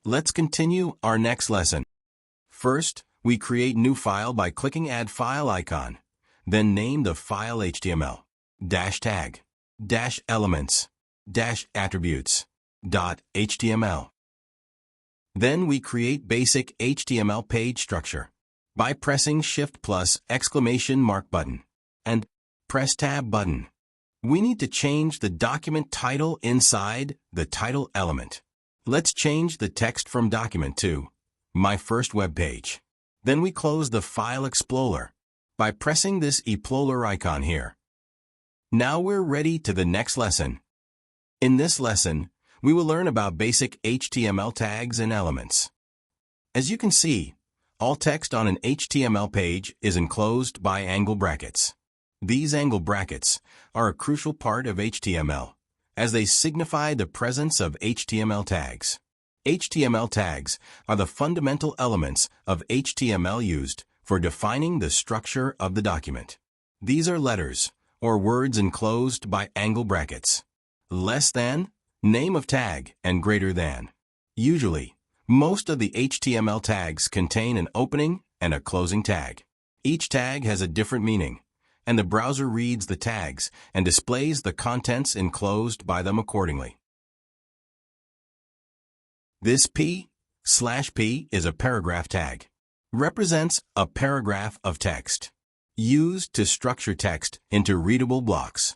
Let's continue our next lesson. First, we create new file by clicking Add File icon. Then name the file HTML, -tag, -elements, -attributes.html. Then we create basic HTML page structure by pressing Shift plus exclamation mark button and press Tab button. We need to change the document title inside the title element. Let's change the text from document to My First Web Page. Then we close the File Explorer by pressing this Explorer icon here. Now we're ready to the next lesson. In this lesson, we will learn about basic HTML tags and elements. As you can see, all text on an HTML page is enclosed by angle brackets. These angle brackets are a crucial part of HTML, as they signify the presence of HTML tags. HTML tags are the fundamental elements of HTML used for defining the structure of the document. These are letters or words enclosed by angle brackets. Less than, name of tag, and greater than. Usually, most of the HTML tags contain an opening and a closing tag. Each tag has a different meaning, and the browser reads the tags and displays the contents enclosed by them accordingly. This P/P is a paragraph tag. Represents a paragraph of text, used to structure text into readable blocks.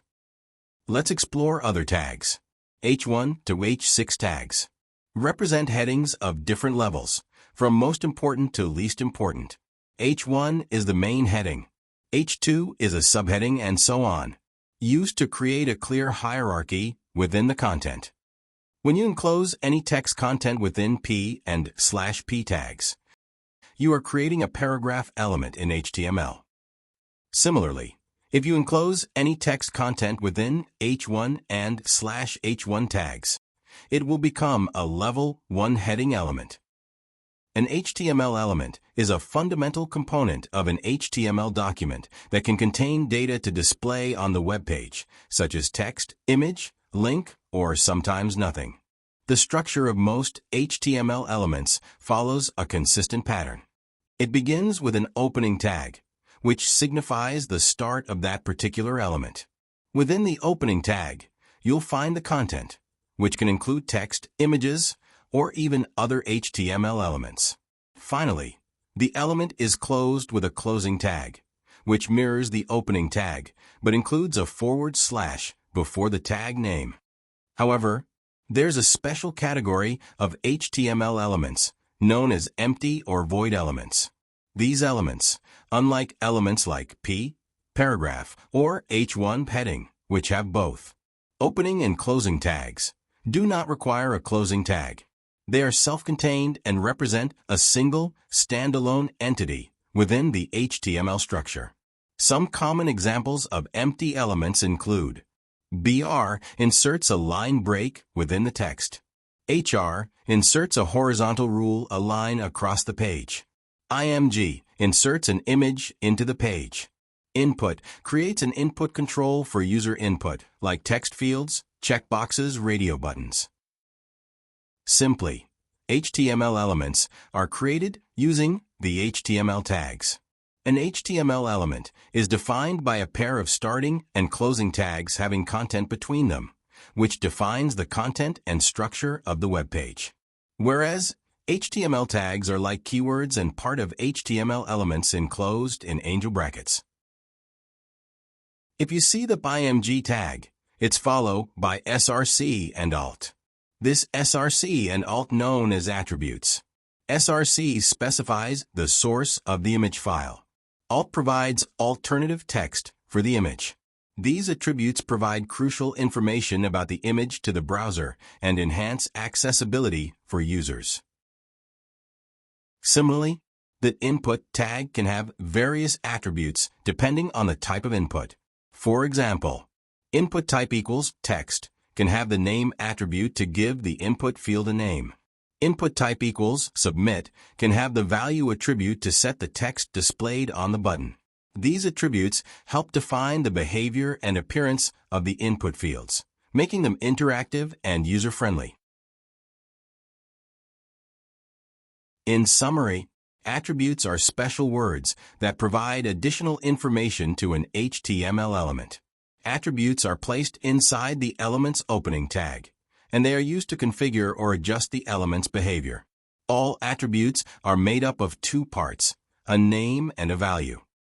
Let's explore other tags. H1 to H6 tags represent headings of different levels, from most important to least important. H1 is the main heading. H2 is a subheading, and so on, used to create a clear hierarchy within the content. When you enclose any text content within P and /P tags, you are creating a paragraph element in HTML. Similarly, if you enclose any text content within H1 and /H1 tags, it will become a level 1 heading element. An HTML element is a fundamental component of an HTML document that can contain data to display on the web page, such as text, image, link, or sometimes nothing. The structure of most HTML elements follows a consistent pattern. It begins with an opening tag, which signifies the start of that particular element. Within the opening tag, you'll find the content, which can include text, images, or even other HTML elements. Finally, the element is closed with a closing tag, which mirrors the opening tag, but includes a / before the tag name. However, there's a special category of HTML elements known as empty or void elements. These elements, unlike elements like P, paragraph, or H1 heading, which have both opening and closing tags, do not require a closing tag. They are self-contained and represent a single, standalone entity within the HTML structure. Some common examples of empty elements include BR inserts a line break within the text. HR inserts a horizontal rule, a line across the page. IMG inserts an image into the page. Input creates an input control for user input, like text fields, checkboxes, radio buttons. Simply, HTML elements are created using the HTML tags. An HTML element is defined by a pair of starting and closing tags having content between them, which defines the content and structure of the web page. Whereas, HTML tags are like keywords and part of HTML elements enclosed in angle brackets. If you see the IMG tag, it's followed by src and alt. This src and alt known as attributes. src specifies the source of the image file. Alt provides alternative text for the image. These attributes provide crucial information about the image to the browser and enhance accessibility for users. Similarly, the input tag can have various attributes depending on the type of input. For example, input type equals text can have the name attribute to give the input field a name. Input type equals submit can have the value attribute to set the text displayed on the button. These attributes help define the behavior and appearance of the input fields, making them interactive and user-friendly. In summary, attributes are special words that provide additional information to an HTML element. Attributes are placed inside the element's opening tag, and they are used to configure or adjust the element's behavior. All attributes are made up of two parts, a name and a value.